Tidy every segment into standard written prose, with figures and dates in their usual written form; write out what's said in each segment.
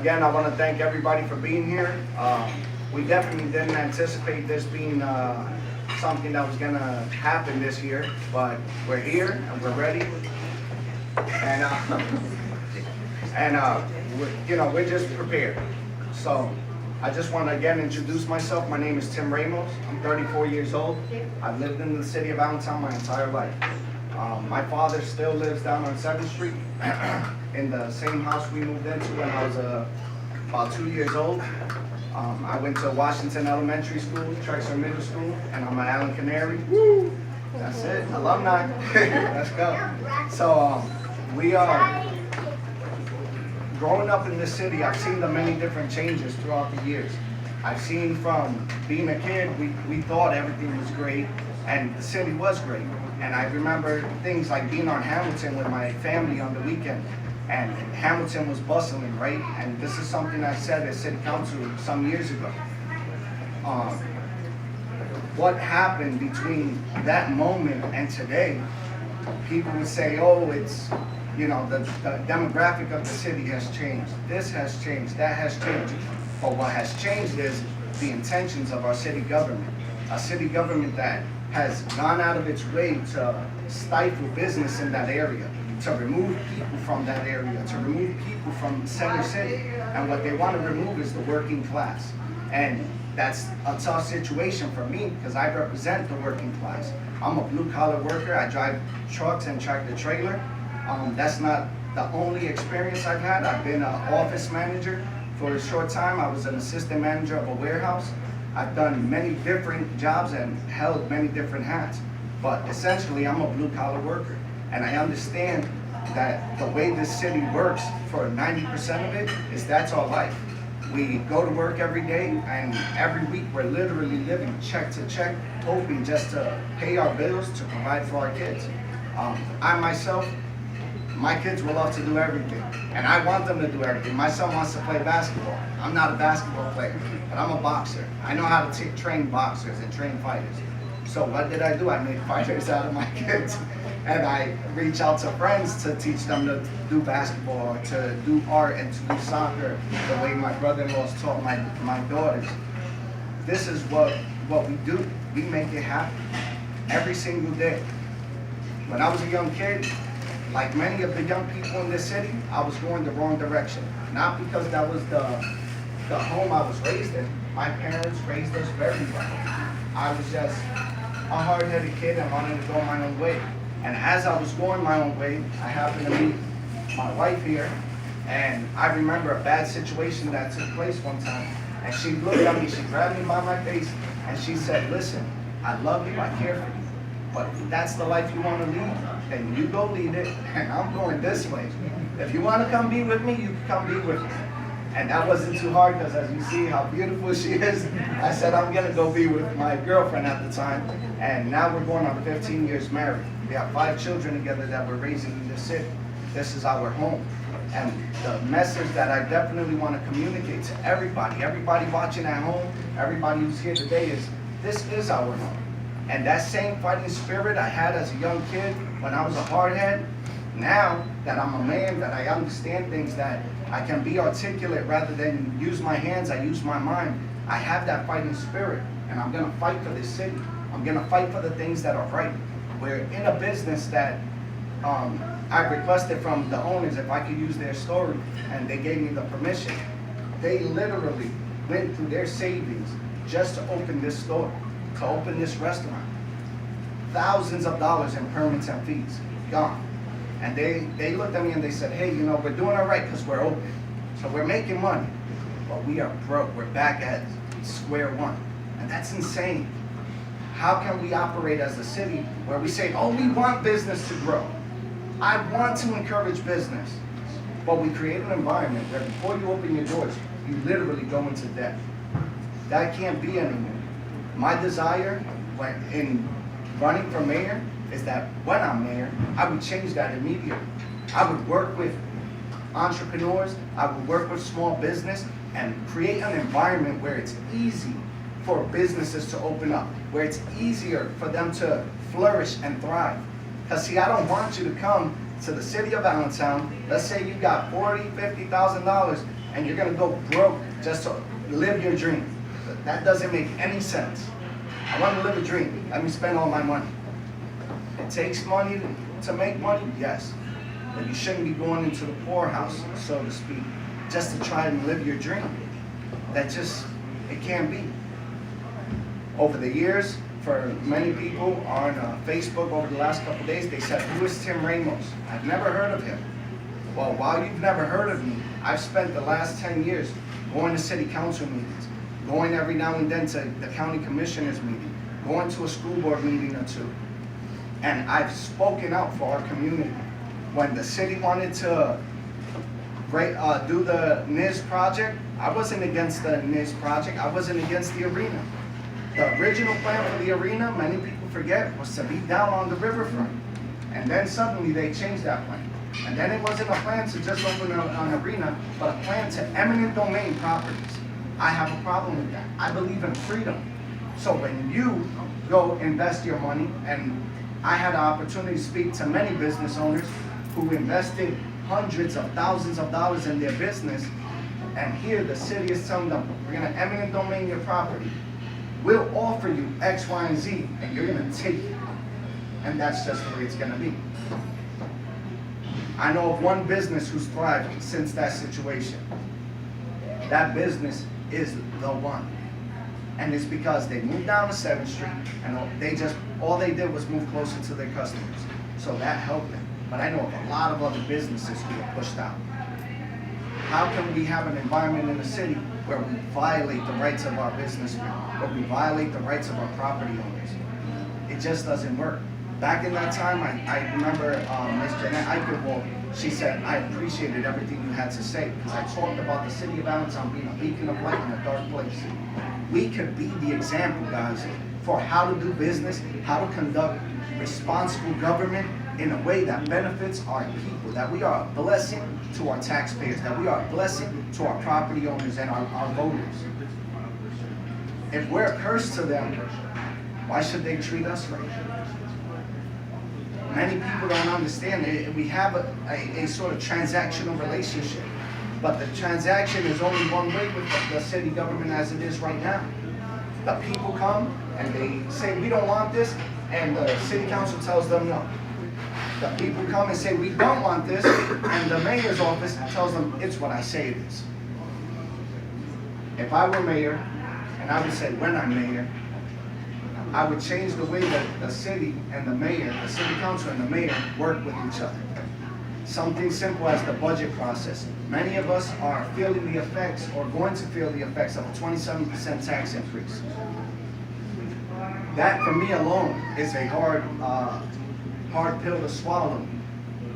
again, I want to thank everybody for being here. We definitely didn't anticipate this being something that was going to happen this year, but we're here and we're ready. And we're just prepared. So I just want to again introduce myself. My name is Tim Ramos. I'm 34 years old. I've lived in the city of Allentown my entire life. My father still lives down on 7th Street in the same house we moved into when I was about 2 years old. I went to Washington Elementary School, Trexler Middle School, and I'm an Allen Canary. Woo! That's it, alumni. Let's go. So we are growing up in this city. I've seen the many different changes throughout the years. I've seen from being a kid, we thought everything was great, and the city was great. And I remember things like being on Hamilton with my family on the weekend, and Hamilton was bustling, right? And this is something I said at City Council some years ago. What happened between that moment and today, people would say, oh, it's, the demographic of the city has changed. This has changed, that has changed. But what has changed is the intentions of our city government. A city government that has gone out of its way to stifle business in that area, to remove people from that area, to remove people from Center City. And what they want to remove is the working class. And that's a tough situation for me because I represent the working class. I'm a blue-collar worker. I drive trucks and tractor trailer. That's not the only experience I've had. I've been an office manager for a short time. I was an assistant manager of a warehouse. I've done many different jobs and held many different hats. But essentially, I'm a blue-collar worker. And I understand that the way this city works for 90% of it is that's our life. We go to work every day, and every week we're literally living check to check, hoping just to pay our bills, to provide for our kids. I myself, my kids will love to do everything, and I want them to do everything. My son wants to play basketball. I'm not a basketball player, but I'm a boxer. I know how to train boxers and train fighters. So what did I do? I made fighters out of my kids. And I reach out to friends to teach them to do basketball, or to do art, and to do soccer the way my brother-in-law's taught my daughters. This is what we do. We make it happen every single day. When I was a young kid, like many of the young people in this city, I was going the wrong direction. Not because that was the home I was raised in. My parents raised us very well. I was just a hard-headed kid and wanted to go my own way. And as I was going my own way, I happened to meet my wife here, and I remember a bad situation that took place one time. And she looked at me, she grabbed me by my face, and she said, listen, I love you, I care for you, but if that's the life you want to lead, then you go lead it, and I'm going this way. If you want to come be with me, you can come be with me. And that wasn't too hard, because as you see how beautiful she is, I said I'm going to go be with my girlfriend at the time. And now we're going on 15 years married. We have 5 children together that we're raising in this city. This is our home. And the message that I definitely want to communicate to everybody watching at home, everybody who's here today, is this is our home. And that same fighting spirit I had as a young kid when I was a hardhead, now that I'm a man, that I understand things, that I can be articulate rather than use my hands, I use my mind. I have that fighting spirit, and I'm going to fight for this city. I'm going to fight for the things that are right. We're in a business that I requested from the owners if I could use their story, and they gave me the permission. They literally went through their savings just to open this store, to open this restaurant. Thousands of dollars in permits and fees, gone. And they looked at me and they said, hey, we're doing all right because we're open. So we're making money, but we are broke. We're back at square one. And that's insane. How can we operate as a city where we say, oh, we want business to grow. I want to encourage business. But we create an environment where before you open your doors, you literally go into debt. That can't be anymore. My desire in running for mayor is that when I'm mayor, I would change that immediately. I would work with entrepreneurs, I would work with small business, and create an environment where it's easy for businesses to open up, where it's easier for them to flourish and thrive. Because see, I don't want you to come to the city of Allentown, let's say you got $40,000, $50,000, and you're gonna go broke just to live your dream. That doesn't make any sense. I want to live a dream. Let me spend all my money. It takes money to make money, yes. But you shouldn't be going into the poorhouse, so to speak, just to try and live your dream. That just, it can't be. Over the years, for many people on Facebook over the last couple of days, they said, who is Tim Ramos? I've never heard of him. Well, while you've never heard of me, I've spent the last 10 years going to city council meetings, going every now and then to the county commissioners meeting, going to a school board meeting or two. And I've spoken out for our community. When the city wanted to do the NIS project, I wasn't against the NIS project, I wasn't against the arena. The original plan for the arena, many people forget, was to be down on the riverfront. And then suddenly they changed that plan. And then it wasn't a plan to just open an arena, but a plan to eminent domain properties. I have a problem with that. I believe in freedom. So when you go invest your money, and I had the opportunity to speak to many business owners who invested hundreds of thousands of dollars in their business, and here the city is telling them, we're gonna eminent domain your property. We'll offer you X, Y, and Z, and you're gonna take it. And that's just the way it's gonna be. I know of one business who's thrived since that situation. That business is the one. And it's because they moved down to 7th Street, and all they did was move closer to their customers. So that helped them. But I know of a lot of other businesses who are pushed out. How can we have an environment in the city where we violate the rights of our businessmen, where we violate the rights of our property owners? It just doesn't work. Back in that time, I remember Ms. Jeanette Eichelwald, she said, I appreciated everything you had to say, because I talked about the city of Allentown being a beacon of light in a dark place. We could be the example, guys, for how to do business, how to conduct responsible government in a way that benefits our people, that we are a blessing to our taxpayers, that we are a blessing to our property owners and our voters. If we're a curse to them, why should they treat us right? Many people don't understand it. We have a sort of transactional relationship, but the transaction is only one way with the city government as it is right now. The people come and they say, we don't want this, and the city council tells them no. The people come and say, we don't want this, and the mayor's office tells them, it's what I say it is. If I were mayor, and I would say when I'm mayor, I would change the way that the city and the mayor, the city council and the mayor work with each other. Something simple as the budget process. Many of us are feeling the effects, or going to feel the effects, of a 27% tax increase. That, for me alone, is a hard pill to swallow.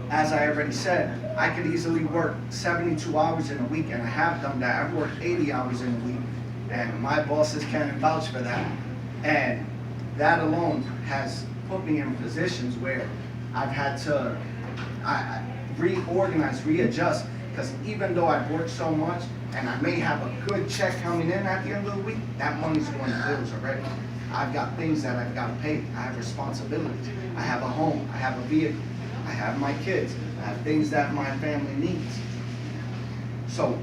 As I already said, I could easily work 72 hours in a week, and I have done that. I've worked 80 hours in a week, and my bosses can vouch for that. And that alone has put me in positions where I've had to reorganize, readjust, because even though I've worked so much, and I may have a good check coming in at the end of the week, that money's going to bills already. I've got things that I've got to pay. I have responsibilities. I have a home. I have a vehicle. I have my kids. I have things that my family needs. So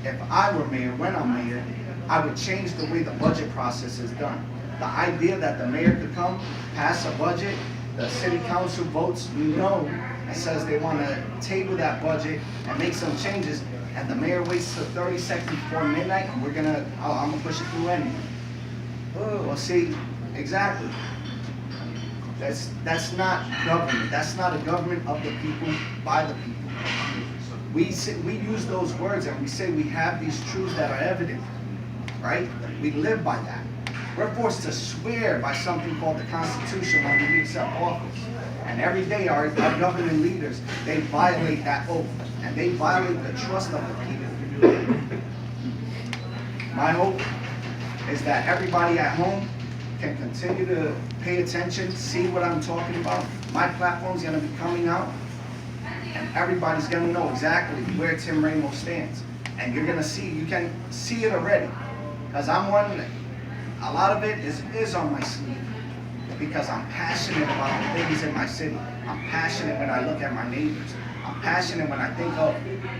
if I were mayor, when I'm mayor, I would change the way the budget process is done. The idea that the mayor could come, pass a budget, the city council votes no, and says they want to table that budget and make some changes, and the mayor waits till 30 seconds before midnight, and I'm gonna push it through anyway. Well, see, exactly. That's not government. That's not a government of the people, by the people. We use those words and we say we have these truths that are evident, right? We live by that. We're forced to swear by something called the Constitution when we accept office. And every day our governing leaders, they violate that oath, and they violate the trust of the people. My hope is that everybody at home can continue to pay attention, see what I'm talking about. My platform's gonna be coming out, and everybody's gonna know exactly where Tim Ramos stands. And you're gonna see, you can see it already. Because I'm one, a lot of it is on my sleeve. Because I'm passionate about the things in my city. I'm passionate when I look at my neighbors. I'm passionate when I think of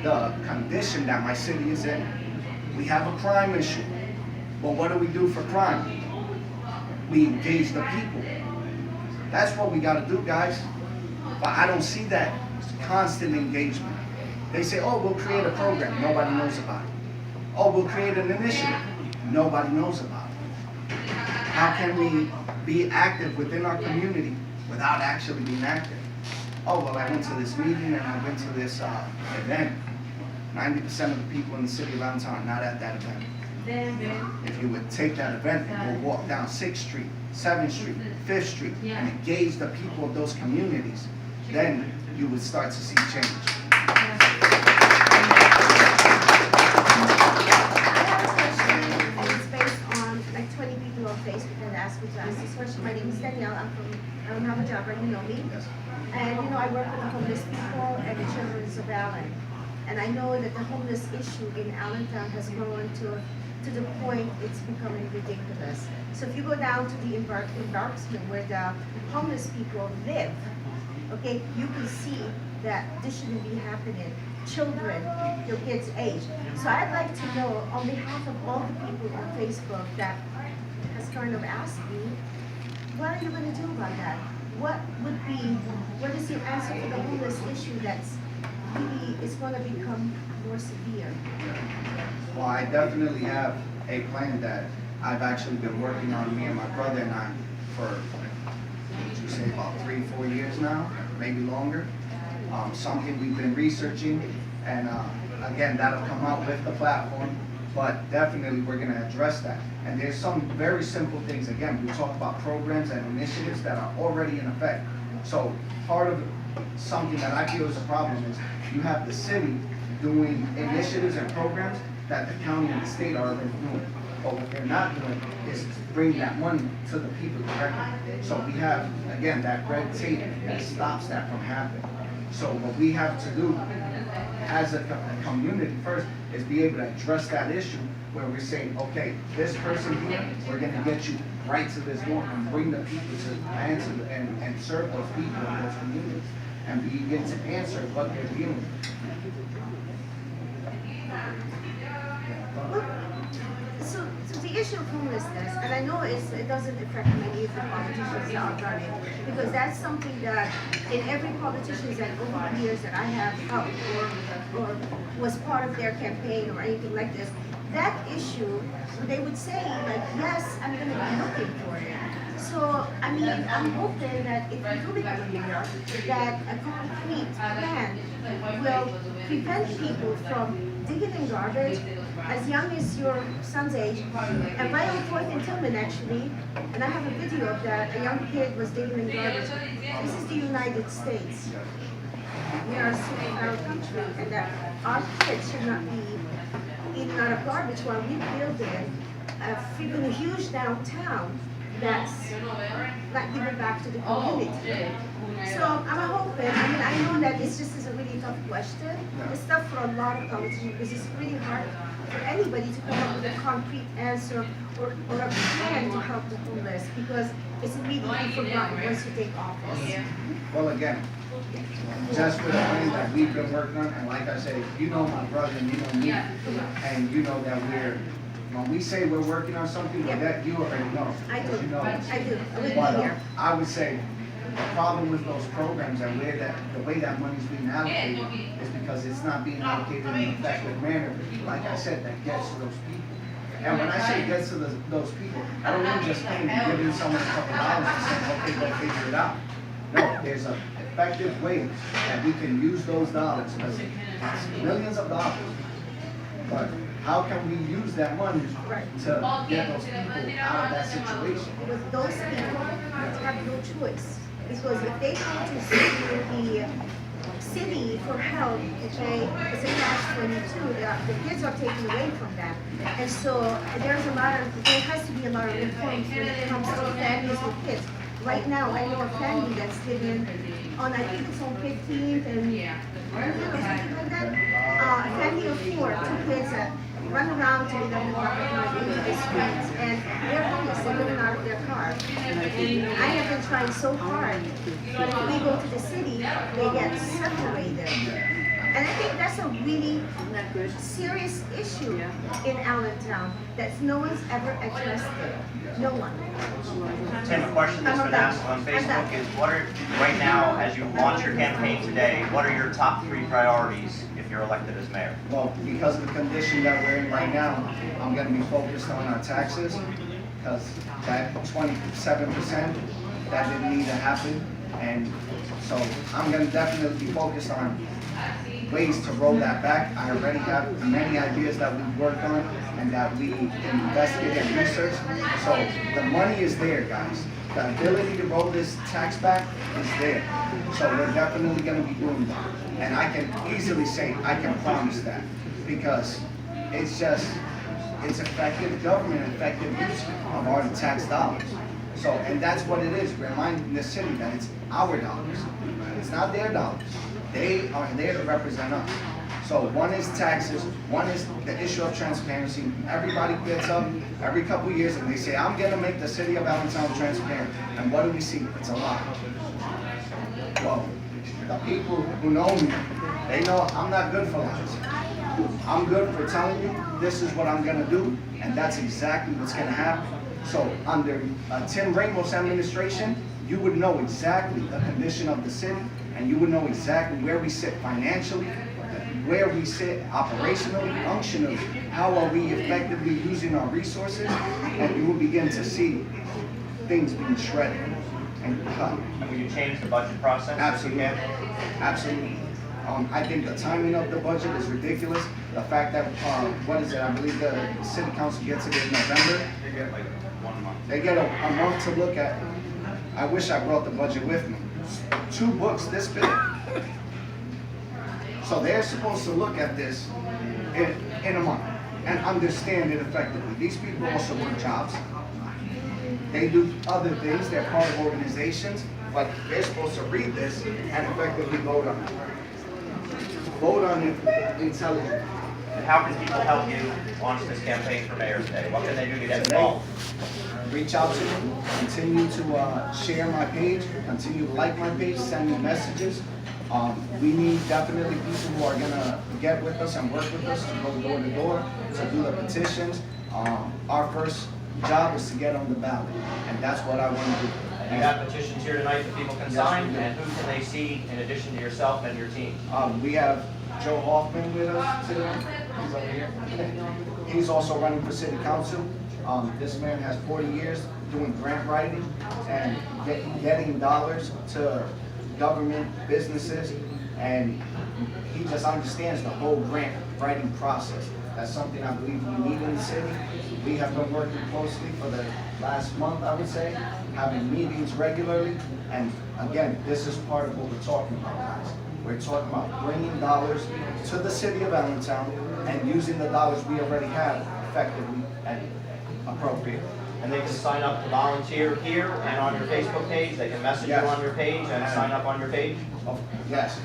the condition that my city is in. We have a crime issue. But what do we do for crime? We engage the people. That's what we gotta do, guys. But I don't see that constant engagement. They say, oh, we'll create a program. Nobody knows about it. Oh, we'll create an initiative. Nobody knows about it. How can we be active within our community without actually being active? Oh, well, I went to this meeting and I went to this event. 90% of the people in the city of Allentown are not at that event. If you would take that event and go walk down 6th Street, 7th Street, 5th Street, and engage the people of those communities, then you would start to see change. My name is Danielle. I don't have a job, right? You know me. Yes. And I work with the homeless people and the children of Allen. And I know that the homeless issue in Allentown has grown to the point it's becoming ridiculous. So if you go down to the embarkment where the homeless people live, okay, you can see that this shouldn't be happening. Children, your kids' age. So I'd like to know, on behalf of all the people on Facebook that has kind of asked me, what are you going to do about that? What is your answer to the homeless issue that's really is going to become more severe? Well, I definitely have a plan that I've actually been working on, me and my brother and I, for, would you say, about 3-4 years now, maybe longer. Something we've been researching, and again, that'll come out with the platform, but definitely we're going to address that. And there's some very simple things. Again, we talk about programs and initiatives that are already in effect. So part of something that I feel is a problem is you have the city doing initiatives and programs that the county and the state are already doing. But what they're not doing is bring that money to the people directly. So we have, again, that red tape that stops that from happening. So what we have to do as a community first is be able to address that issue where we're saying, okay, this person here, we're going to get you right to this door and bring the people to answer and serve those people in those communities and begin to answer what they're dealing with. So the issue of homelessness, and I know it doesn't affect many of the politicians that are running, because that's something that in every politician that over the years that I have helped or was part of their campaign or anything like this, that issue, they would say, like, yes, I'm going to be looking for it. So, I mean, I'm hoping that if you do become mayor, that a concrete plan will prevent people from digging in garbage as young as your son's age. And right on 4th and Tillman, actually, and I have a video of that, a young kid was digging in garbage. This is the United States. We are a single country, and that our kids should not be eating out of garbage while we build a huge downtown that's not giving back to the community. So I'm hoping, I mean, I know that this just is a really tough question. It's tough for a lot of politicians because it's really hard for anybody to come up with a concrete answer or a plan to help the homeless because it's immediately forgotten once you take office. Well, again, just for the things that we've been working on, and like I said, you know my brother and you know me, and you know that when we say we're working on something, that you already know. I do. You know. I do. But I would say the problem with those programs and the way that money's being allocated is because it's not being allocated in an effective manner, like I said, that gets to those people. And when I say gets to those people, I don't mean just giving someone a couple dollars and saying, okay, go figure it out. No, there's an effective way that we can use those dollars, because it's millions of dollars. But how can we use that money to get those people out of that situation? With those people have no choice. Because if they go to the city for help, okay, it's a catch-22. The kids are taken away from them. And so there has to be a lot of reforms when it comes to families with kids. Right now, I know a family that's living on, I think it's on 15th and something like that. A family of 4, 2 kids that run around to 11 o'clock at night into the streets, and they're homeless, they're living out of their car. And I have been trying so hard, but if we go to the city, they get separated. And I think that's a really serious issue in Allentown that no one's ever addressed it. No one. Tim, a question that's been asked on Facebook is, what are, right now, as you launch your campaign today, what are your top 3 priorities if you're elected as mayor? Well, because of the condition that we're in right now, I'm gonna be focused on our taxes, because that 27%, that didn't need to happen. And so I'm gonna definitely be focused on ways to roll that back. I already have many ideas that we've worked on and that we investigated and researched. So the money is there, guys. The ability to roll this tax back is there. So we're definitely gonna be doing that. And I can easily say, I can promise that, because it's effective government, effective use of our tax dollars. So, and that's what it is, reminding the city that it's our dollars. It's not their dollars. They are there to represent us. So one is taxes, one is the issue of transparency. Everybody gets up every couple of years and they say, I'm gonna make the city of Allentown transparent. And what do we see? It's a lie. Well, the people who know me, they know I'm not good for lies. I'm good for telling you, this is what I'm gonna do, and that's exactly what's gonna happen. So under Tim Ramos' administration, you would know exactly the condition of the city, and you would know exactly where we sit financially, where we sit operationally, functionally, how are we effectively using our resources, and you will begin to see things being shredded and cut. And will you change the budget process? Absolutely. Absolutely. I think the timing of the budget is ridiculous. The fact that, what is it, I believe the city council gets it in November. They get like 1 month. They get a month to look at it. I wish I brought the budget with me. 2 books this big. So they're supposed to look at this in a month and understand it effectively. These people also work jobs. They do other things, they're part of organizations, but they're supposed to read this and effectively vote on it. Vote on it intelligently. And how can people help you launch this campaign for mayor today? What can they do to get involved? Reach out to me, continue to share my page, continue to like my page, send me messages. We need definitely people who are gonna get with us and work with us to go door to door, to do the petitions. Our first job is to get on the ballot, and that's what I want to do. And you have petitions here tonight that people can sign, and who can they see in addition to yourself and your team? We have Joe Hoffman with us today. He's over here. He's also running for city council. This man has 40 years doing grant writing and getting dollars to government, businesses, and he just understands the whole grant writing process. That's something I believe we need in the city. We have been working closely for the last month, I would say, having meetings regularly, and again, this is part of what we're talking about, guys. We're talking about bringing dollars to the city of Allentown and using the dollars we already have effectively and appropriately. And they can sign up to volunteer here and on your Facebook page. They can message you on your page and sign up on your page. Yes,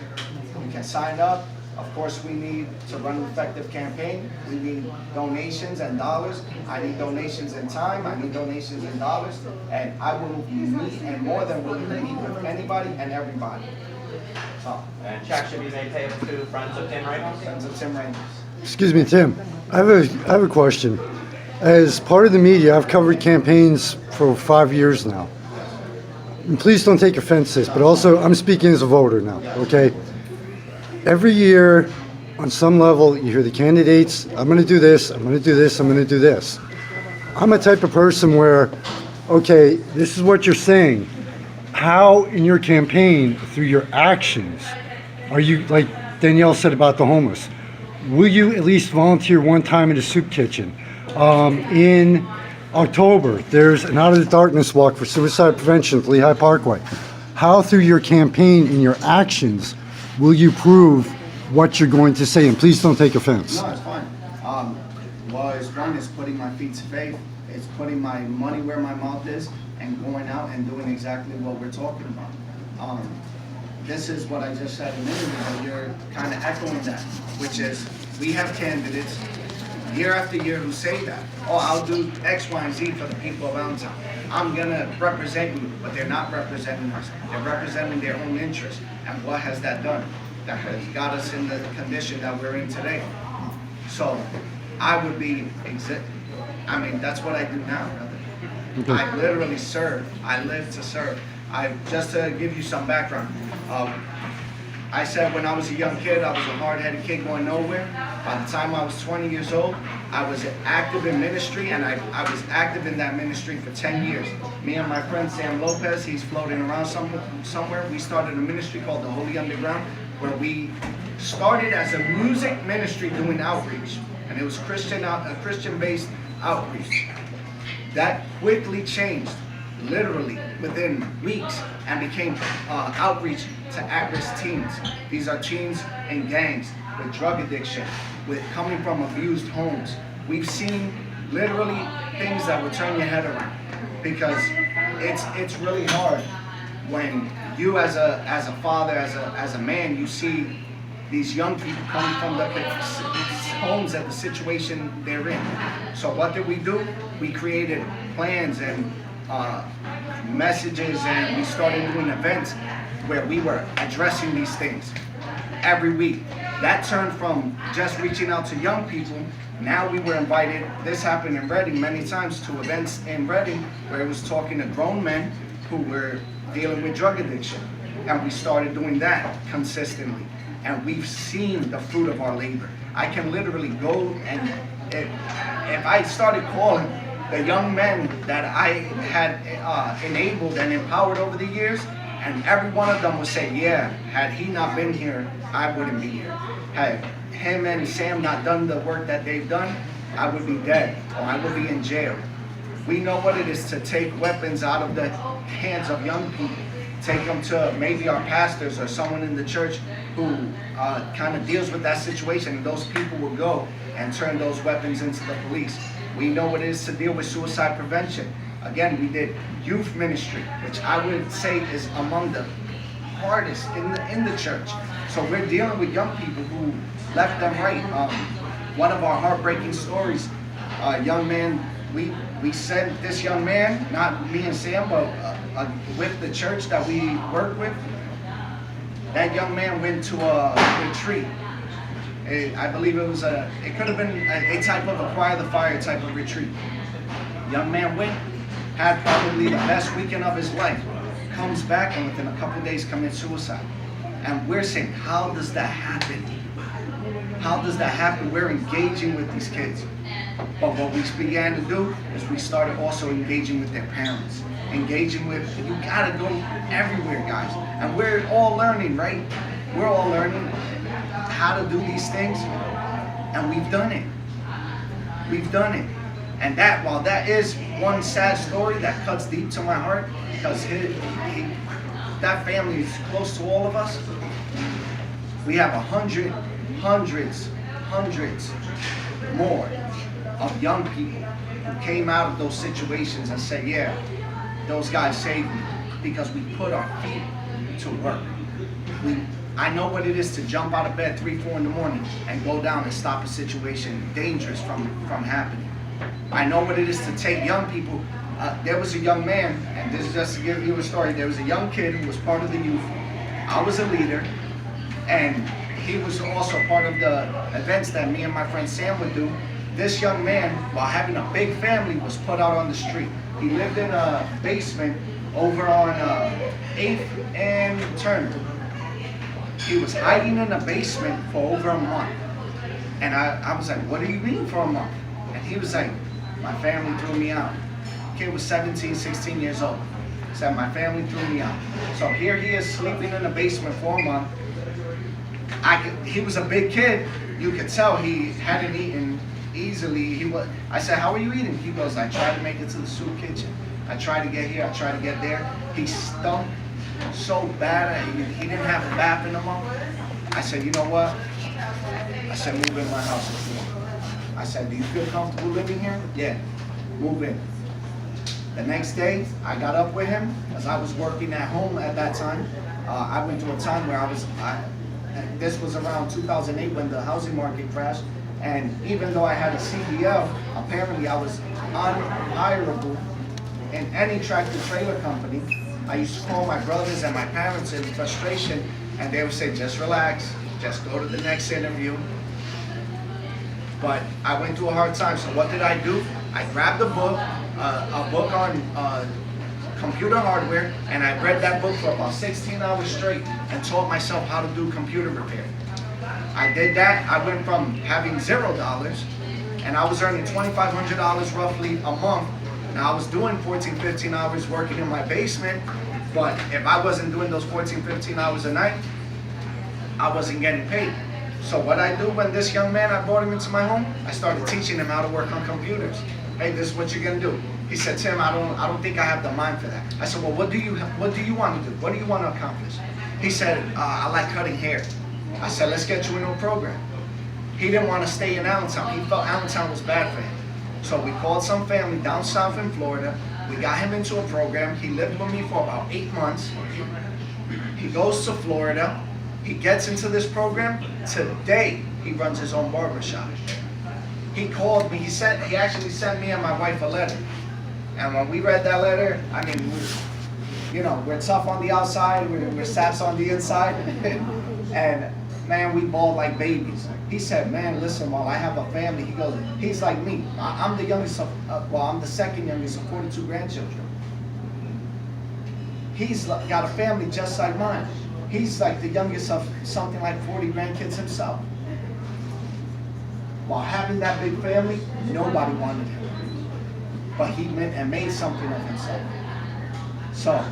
you can sign up. Of course, we need to run an effective campaign. We need donations and dollars. I need donations in time. I need donations in dollars. And I will meet and more than willing to meet with anybody and everybody. So, And checks should be made payable to Friends of Tim Ramos. Friends of Tim Ramos. Excuse me, Tim. I have a question. As part of the media, I've covered campaigns for 5 years now. And please don't take offense to this, but also I'm speaking as a voter now, okay? Every year, on some level, you hear the candidates, I'm gonna do this, I'm gonna do this, I'm gonna do this. I'm a type of person where, okay, this is what you're saying. How in your campaign, through your actions, are you, like Danielle said about the homeless, will you at least volunteer one time in a soup kitchen? In October, there's an Out of the Darkness walk for suicide prevention at Lehigh Parkway. How through your campaign and your actions will you prove what you're going to say? And please don't take offense. No, it's fine. Well, it's one is putting my feet to faith. It's putting my money where my mouth is and going out and doing exactly what we're talking about. This is what I just said a minute ago. You're kind of echoing that, which is we have candidates year after year who say that. Oh, I'll do X, Y, and Z for the people of Allentown. I'm gonna represent you, but they're not representing us. They're representing their own interests. And what has that done? That has got us in the condition that we're in today. So I would be, that's what I do now, brother. I literally serve. I live to serve. Just to give you some background, I said when I was a young kid, I was a hard-headed kid going nowhere. By the time I was 20 years old, I was active in ministry, and I was active in that ministry for 10 years. Me and my friend Sam Lopez, he's floating around somewhere. We started a ministry called the Holy Underground, where we started as a music ministry doing outreach, and it was Christian-based outreach. That quickly changed, literally within weeks, and became outreach to at-risk teens. These are teens in gangs with drug addiction, with coming from abused homes. We've seen literally things that would turn your head around, because it's really hard when you as a father, as a man, you see these young people coming from the homes and the situation they're in. So what did we do? We created plans and messages, and we started doing events where we were addressing these things every week. That turned from just reaching out to young people. Now we were invited, this happened in Reading many times, to events in Reading where it was talking to grown men who were dealing with drug addiction. And we started doing that consistently. And we've seen the fruit of our labor. I can literally go and if I started calling the young men that I had enabled and empowered over the years, and every one of them would say, yeah, had he not been here, I wouldn't be here. Had him and Sam not done the work that they've done, I would be dead, or I would be in jail. We know what it is to take weapons out of the hands of young people, take them to maybe our pastors or someone in the church who kind of deals with that situation, and those people will go and turn those weapons into the police. We know what it is to deal with suicide prevention. Again, we did youth ministry, which I would say is among the hardest in the church. So we're dealing with young people who left them right. One of our heartbreaking stories, young man, we sent this young man, not me and Sam, but with the church that we work with. That young man went to a retreat. I believe it could have been a type of acquire the fire type of retreat. Young man went, had probably the best weekend of his life, comes back and within a couple days commits suicide. And we're saying, how does that happen? How does that happen? We're engaging with these kids. But what we began to do is we started also engaging with their parents. Engaging with, you gotta go everywhere, guys. And we're all learning, right? We're all learning how to do these things. And we've done it. We've done it. And that, while that is one sad story that cuts deep to my heart, because that family is close to all of us, we have hundreds more of young people who came out of those situations and said, yeah, those guys saved me, because we put our feet to work. I know what it is to jump out of bed 3, 4 in the morning and go down and stop a situation dangerous from happening. I know what it is to take young people. There was a young man, and this is just to give you a story, there was a young kid who was part of the youth. I was a leader, and he was also part of the events that me and my friend Sam would do. This young man, while having a big family, was put out on the street. He lived in a basement over on 8th and Turner. He was hiding in a basement for over a month. And I was like, what do you mean for a month? And he was like, my family threw me out. Kid was 17, 16 years old. He said, my family threw me out. So here he is sleeping in the basement for a month. He was a big kid. You could tell he hadn't eaten easily. I said, how are you eating? He goes, I tried to make it to the soup kitchen. I tried to get here, I tried to get there. He stunk so bad, he didn't have a bath in a month. I said, you know what? I said, move in my house if you want. I said, do you feel comfortable living here? Yeah, move in. The next day, I got up with him, because I was working at home at that time. I went through a time where and this was around 2008 when the housing market crashed. And even though I had a CDL, apparently I was unhirable in any tractor trailer company. I used to call my brothers and my parents in frustration, and they would say, just relax, just go to the next interview. But I went through a hard time, so what did I do? I grabbed a book on computer hardware, and I read that book for about 16 hours straight and taught myself how to do computer repair. I did that. I went from having $0 and I was earning $2,500 roughly a month. Now I was doing 14, 15 hours working in my basement, but if I wasn't doing those 14, 15 hours a night, I wasn't getting paid. So what I do when this young man, I brought him into my home, I started teaching him how to work on computers. Hey, this is what you're gonna do. He said, Tim, I don't think I have the mind for that. I said, well, what do you want to do? What do you want to accomplish? He said, I like cutting hair. I said, let's get you into a program. He didn't want to stay in Allentown. He felt Allentown was bad for him. So we called some family down south in Florida. We got him into a program. He lived with me for about 8 months. He goes to Florida. He gets into this program. Today, he runs his own barbershop. He called me. He actually sent me and my wife a letter. And when we read that letter, I mean, we're tough on the outside. We're saps on the inside. And man, we bawled like babies. He said, man, listen, while I have a family, he's like me. I'm the youngest I'm the second youngest of 42 grandchildren. He's got a family just like mine. He's like the youngest of something like 40 grandkids himself. While having that big family, nobody wanted him. But he made something of himself. So,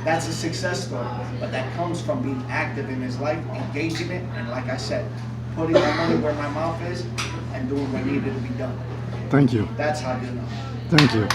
that's a success story, but that comes from being active in his life, engaging it, and like I said, putting my money where my mouth is and doing what needed to be done. Thank you. That's how you know. Thank you.